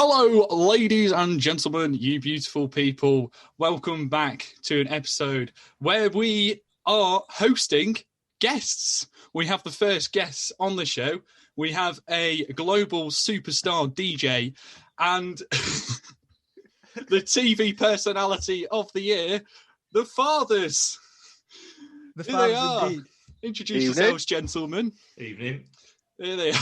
Hello, ladies and gentlemen, you beautiful people. Welcome back to an episode where we are hosting guests. We have the first guests on the show. We have a global superstar DJ and the TV personality of the year, the Fathers. The Here they Fathers are. indeed. Introduce yourselves, gentlemen. Evening. Here they are.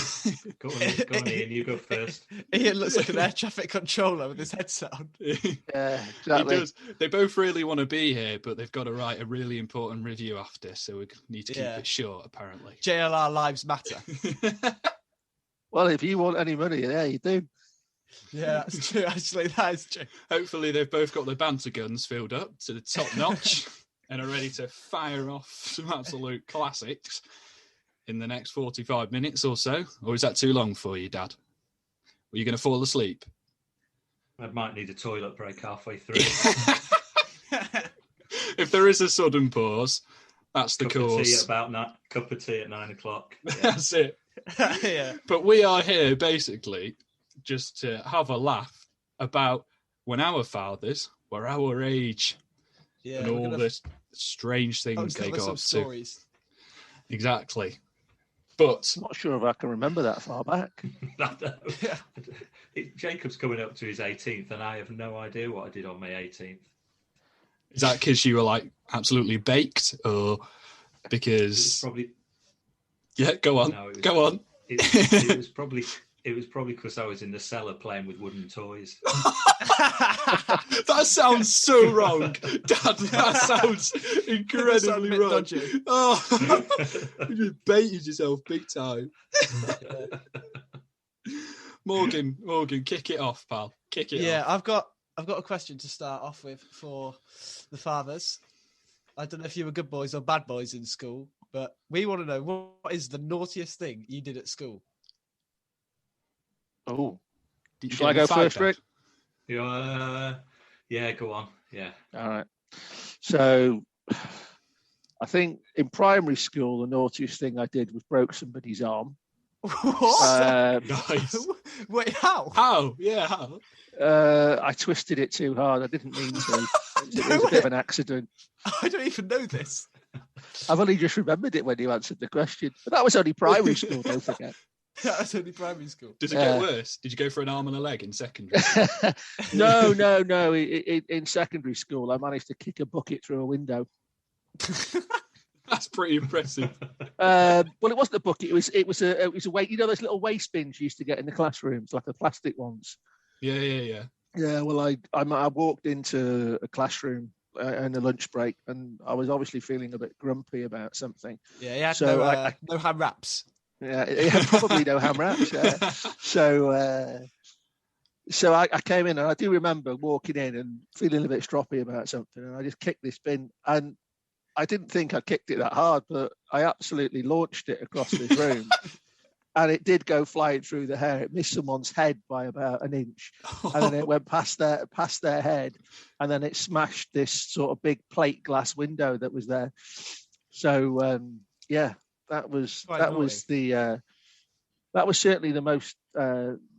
Go on, Ian, you go first. Ian looks like an air traffic controller with his headset on. Yeah, exactly. They both really want to be here, but they've got to write a really important review after, so we need to keep it short, apparently. JLR Lives Matter. Well, if you want any money, yeah, you do. Yeah, that's true. Actually, that is true. Hopefully, they've both got their banter guns filled up to the top notch and are ready to fire off some absolute classics in the next 45 minutes or so. Or is that too long for you, Dad? Are you going to fall asleep? I might need a toilet break halfway through. If there is a sudden pause, that's the cause. Cup of tea at 9 o'clock. Yeah. That's it. Yeah. But we are here basically just to have a laugh about when our fathers were our age, and all the strange things they got up to. Exactly. But I'm not sure if I can remember that far back. Jacob's coming up to his 18th, and I have no idea what I did on my 18th. Is that because you were like absolutely baked, or because? Probably. Yeah, go on. No, go on. It was probably because I was in the cellar playing with wooden toys. That sounds so wrong, Dad. That sounds incredibly wrong. Oh, you just baited yourself big time. Morgan, kick it off, pal. Kick it off. Yeah, I've got a question to start off with for the Fathers. I don't know if you were good boys or bad boys in school, but we want to know, what is the naughtiest thing you did at school? Oh, shall I go first, Rick? Yeah, go on. Yeah. All right. So, I think in primary school, the naughtiest thing I did was broke somebody's arm. What? Nice. Wait, how? How? Yeah, how? I twisted it too hard. I didn't mean to. It was a bit of an accident. I don't even know this. I've only just remembered it when you answered the question. But that was only primary school, don't forget. That's only primary school. Did it get worse? Did you go for an arm and a leg in secondary? No. In secondary school, I managed to kick a bucket through a window. That's pretty impressive. Well, it wasn't a bucket. It was a weight. You know those little waste bins you used to get in the classrooms, like the plastic ones. Yeah. Yeah. Well, I walked into a classroom in a lunch break, and I was obviously feeling a bit grumpy about something. Yeah, you had no ham wraps. Yeah, probably no ham wraps. Yeah. So I came in, and I do remember walking in and feeling a bit stroppy about something, and I just kicked this bin, and I didn't think I kicked it that hard, but I absolutely launched it across this room, and it did go flying through the air. It missed someone's head by about an inch, and then it went past their head, and then it smashed this sort of big plate glass window that was there. So That was certainly the most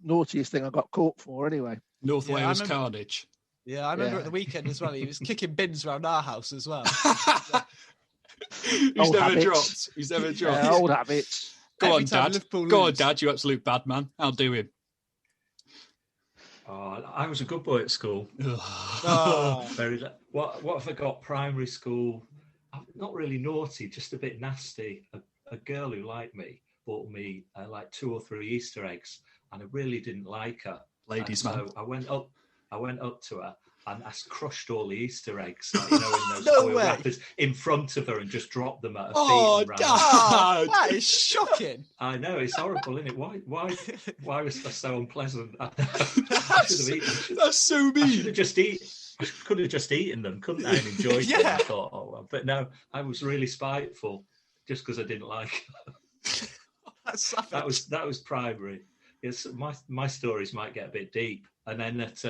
naughtiest thing I got caught for. Anyway, North Wales carnage. Yeah, I remember at the weekend as well. He was kicking bins around our house as well. He's never dropped. Yeah, old habits. Go on, Dad. You absolute bad man. I'll do him. Oh, I was a good boy at school. What have I got? Primary school. Not really naughty, just a bit nasty. A girl who liked me bought me like 2 or 3 Easter eggs, and I really didn't like her. Ladies, man. So I went up to her and I crushed all the Easter eggs, like, in those oil wrappers in front of her, and just dropped them at her feet. Oh, Dad! That is shocking. I know, it's horrible, isn't it? Why was that so unpleasant? That's so mean. I could have just eaten them, couldn't I? And enjoyed them. I thought, but no, I was really spiteful just because I didn't like her. That's savage. That was primary. Yes, my stories might get a bit deep. And then at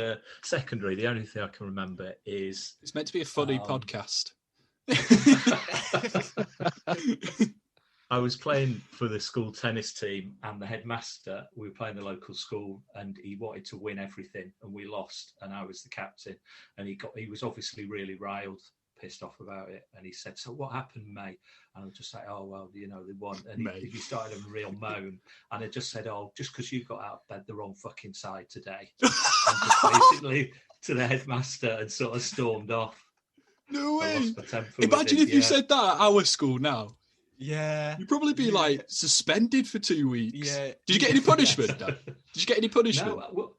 secondary, the only thing I can remember is... It's meant to be a funny podcast. I was playing for the school tennis team, and the headmaster, we were playing the local school, and he wanted to win everything, and we lost, and I was the captain, and he was obviously really riled, pissed off about it, and he said, "So what happened, mate?" And I just say, "Oh well, they won," and he started a real moan, and I just said, "Oh, just because you got out of bed the wrong fucking side today," and just basically to the headmaster, and sort of stormed off. No I way! lost my temper Imagine with if you said that at our school now. Yeah. You'd probably be like suspended for 2 weeks. Yeah. Did you get any punishment, Dad? Did you get any punishment? No, well,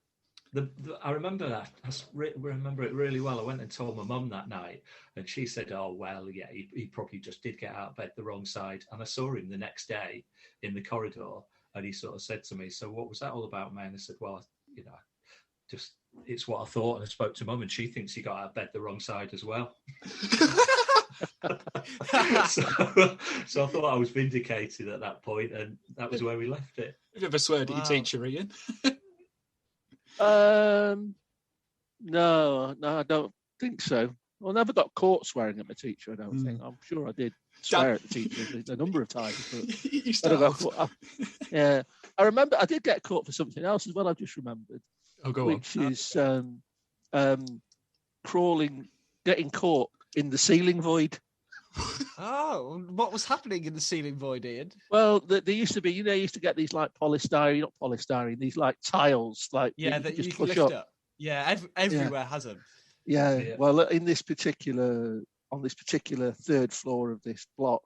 I remember that. Remember it really well. I went and told my mum that night, and she said, "Oh well, yeah, he probably just did get out of bed the wrong side." And I saw him the next day in the corridor, and he sort of said to me, "So what was that all about, man?" I said, "Well, just it's what I thought." And I spoke to mum, and she thinks he got out of bed the wrong side as well. So I thought I was vindicated at that point, and that was where we left it. Have you ever sweared at your teacher, Ian? No, I don't think so. I never got caught swearing at my teacher, I don't think. I'm sure I did swear at the teacher a number of times. But yeah. I remember I did get caught for something else as well, I've just remembered. Oh, go which on. Is getting caught in the ceiling void. Oh, what was happening in the ceiling void, Ian? Well, there used to be, you used to get these like not polystyrene, these like tiles, like that you just can push lift up. up. Yeah, everywhere has them. Yeah. Well, on this particular third floor of this block,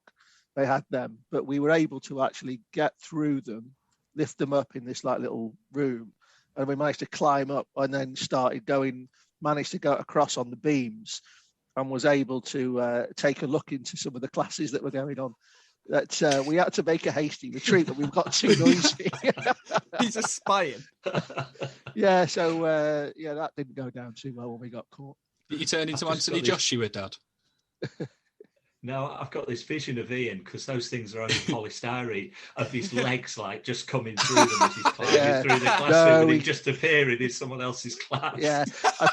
they had them, but we were able to actually get through them, lift them up in this like little room, and we managed to climb up, and then managed to go across on the beams, and was able to take a look into some of the classes that were going on. That we had to make a hasty retreat, but we've got too noisy. He's just spying. Yeah, so that didn't go down too well when we got caught. Did you turn into Anthony Joshua, Dad? No, I've got this vision of Ian, because those things are only polystyrene, of his legs like just coming through them as he's climbing through the classroom, and he just appearing in someone else's class. Yeah,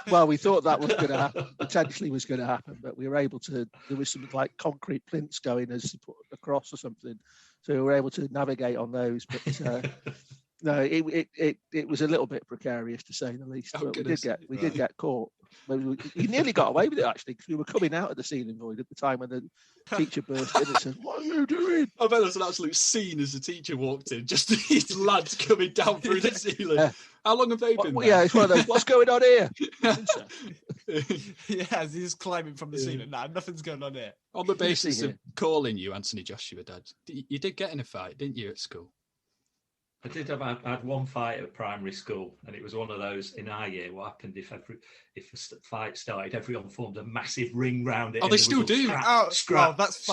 well, we thought that was going to happen, potentially was going to happen, but we were able to. There was some like concrete plinths going as support across or something, so we were able to navigate on those. But no, it was a little bit precarious to say the least. But we did get caught. We nearly got away with it actually, because we were coming out of the ceiling void at the time when the teacher burst in and said, "What are you doing?" I bet there's an absolute scene as the teacher walked in, just these lads coming down through the ceiling. Yeah. How long have they been there? Yeah, it's one of those, "What's going on here?" Yeah, he's climbing from the ceiling. Nah, nothing's going on here. On the basis of calling you Anthony Joshua, Dad, you did get in a fight, didn't you, at school? I did have. I had one fight at primary school, and it was one of those in our year. What happened if a fight started? Everyone formed a massive ring round it. Oh, they still do. Scrap, that's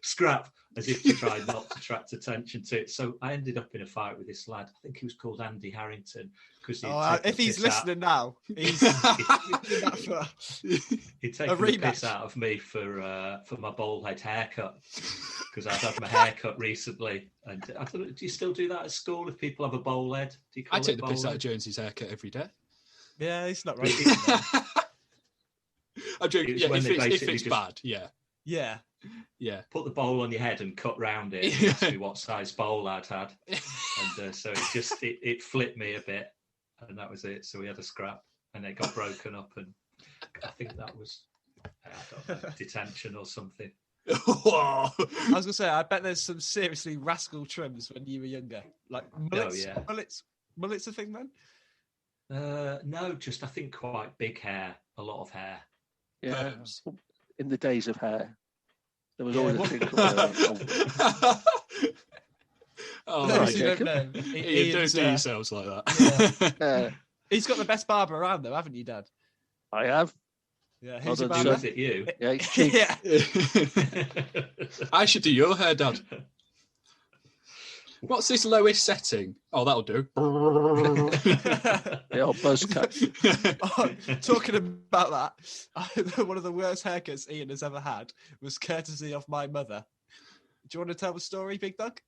scrap, as if to try not to attract attention to it. So I ended up in a fight with this lad. I think he was called Andy Harrington. If he's listening now, he's he'd taken the piss out of me for my bald head haircut, because I'd had my haircut recently. And I don't know, do you still do that at school if people have a bowl head? I take the piss out of Jonesy's haircut every day. Yeah, it's not right. I'm joking. Yeah, if it's bad, yeah. Put the bowl on your head and cut round it. And ask me what size bowl I'd had, and so it flipped me a bit, and that was it. So we had a scrap, and it got broken up, and I think that was detention or something. I was gonna say, I bet there's some seriously rascal trims when you were younger, like mullets. Oh, yeah. Mullets a thing then? No, just I think quite big hair, a lot of hair. Yeah, in the days of hair, there was always a thing called. Those who don't know, you don't do yourselves like that. Yeah. He's got the best barber around, though, haven't you, Dad? I have. Yeah, who's your barber? Is it you? Yeah, it's cheap. Yeah. I should do your hair, Dad. What's this lowest setting? Oh, that'll do. The old buzz cut. Talking about that, one of the worst haircuts Ian has ever had was courtesy of my mother. Do you want to tell the story, Big Doug?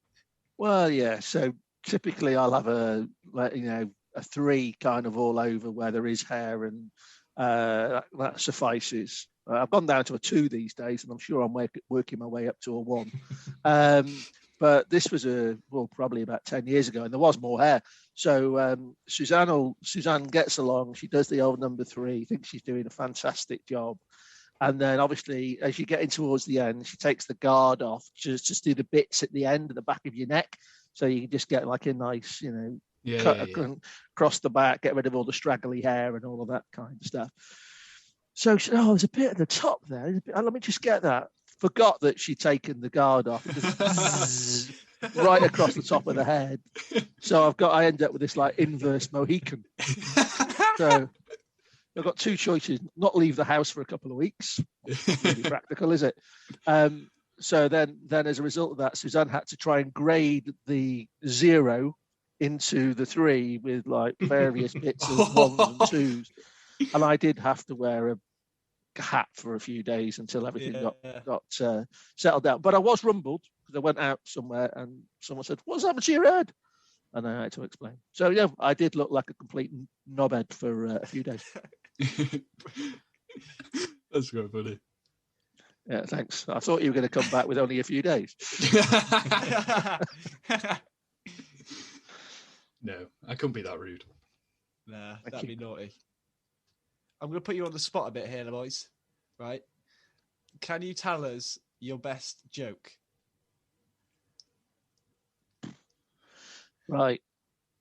Well, yeah. So typically, I'll have a 3 kind of all over where there is hair, and that suffices. I've gone down to a 2 these days, and I'm sure I'm working my way up to a 1. But this was probably about 10 years ago, and there was more hair. So Suzanne gets along. She does the old number 3. Thinks she's doing a fantastic job. And then obviously, as you're getting towards the end, she takes the guard off just do the bits at the end of the back of your neck. So you can just get like a nice, cut across the back, get rid of all the straggly hair and all of that kind of stuff. So she said, there's a bit at the top there. Let me just get that. Forgot that she'd taken the guard off. Right across the top of the head. So I end up with this like inverse Mohican. So I've got 2 choices: not leave the house for a couple of weeks. Really practical, is it? So then as a result of that, Suzanne had to try and grade the 0 into the 3 with like various bits of 1s and 2s. And I did have to wear a hat for a few days until everything got settled down. But I was rumbled because I went out somewhere and someone said, "What's happened to your head?" And I had to explain. So yeah, I did look like a complete knobhead for a few days. That's quite funny. Yeah, thanks. I thought you were going to come back with only a few days. No, I couldn't be that rude. Nah, that'd be naughty. I'm going to put you on the spot a bit here, boys. Right? Can you tell us your best joke? Right.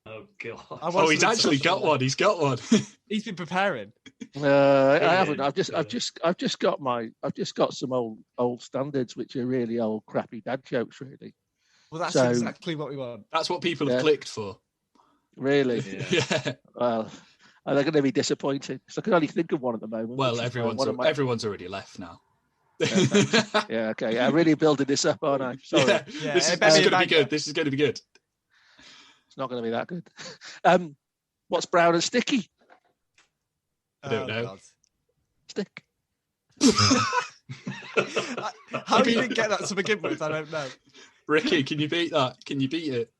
Oh God! He's actually got one. He's got one. He's been preparing. I haven't. I've just got some old standards, which are really old, crappy dad jokes, really. Well, that's exactly what we want. That's what people have clicked for. Really? Yeah. Well, they're going to be disappointed because I can only think of one at the moment. Well, everyone's already left now. Yeah. Okay. I'm really building this up, aren't I? Sorry. Yeah. This is going to be good. This is going to be good. It's not going to be that good. What's brown and sticky? I don't know. God. Stick. How you didn't get that to begin with, I don't know. Ricky, can you beat that? Can you beat it?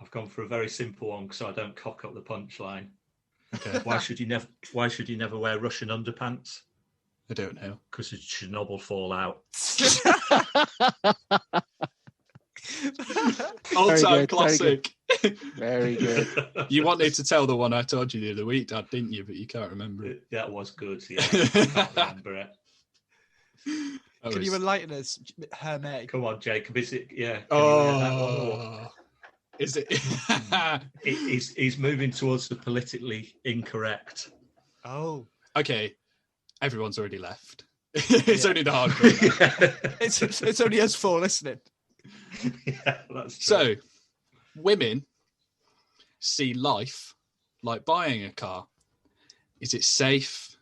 I've gone for a very simple one so I don't cock up the punchline. Okay. Why should you never wear Russian underpants? I don't know. Because Chernobyl fall out. All-time classic. Very good. You wanted to tell the one I told you the other week, Dad, didn't you? But you can't remember it. That was good. Yeah, I can't remember it. Can you enlighten us, Hermé? Come on, Jacob. Is it? Yeah. Is it? He's moving towards the politically incorrect. Oh. Okay. Everyone's already left. It's only the hard bit. It's only us 4 listening. Yeah, that's true. So, women see life like buying a car. Is it safe?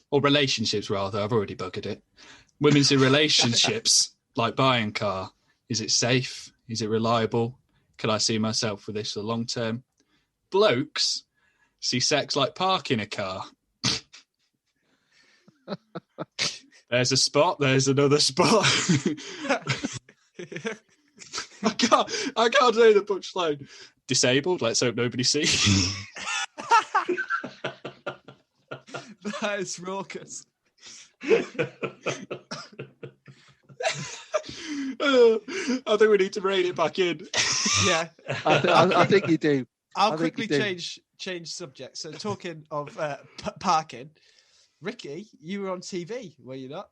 Or relationships, rather. I've already buggered it. Women see relationships like buying a car. Is it safe? Is it reliable? Can I see myself with this for the long term? Blokes see sex like parking a car. There's a spot. There's another spot. I can't say the punchline. Disabled. Let's hope nobody sees. That is raucous. I think we need to rein it back in. Yeah, I think you do. I'll quickly change subject. So talking of parking, Ricky, you were on TV, were you not?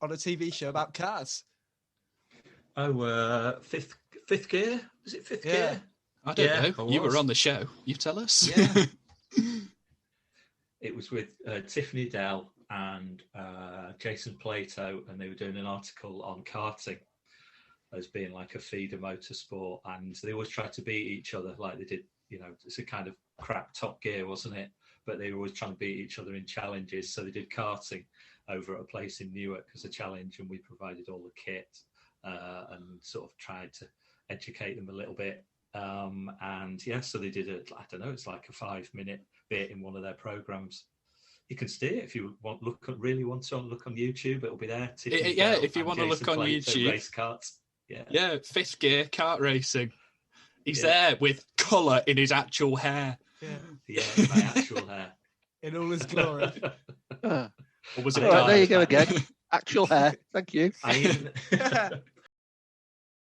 On a TV show about cars. Oh, fifth gear? Was it fifth gear? I don't know. You were on the show. You tell us. Yeah. It was with Tiffany Dell and Jason Plato, and they were doing an article on karting as being like a feeder motorsport, and they always tried to beat each other like they did, it's a kind of crap Top Gear, wasn't it? But they were always trying to beat each other in challenges. So they did karting over at a place in Newark as a challenge, and we provided all the kit and sort of tried to educate them a little bit. So they did it's like a 5-minute bit in one of their programs. You can see it if you really want to look on YouTube. It'll be there. If you want to look on YouTube, race karts. Yeah, fifth gear kart racing. He's there with colour in his actual hair. Yeah, my actual hair in all his glory. Or was it? Right, there you go again. Actual hair. Thank you. I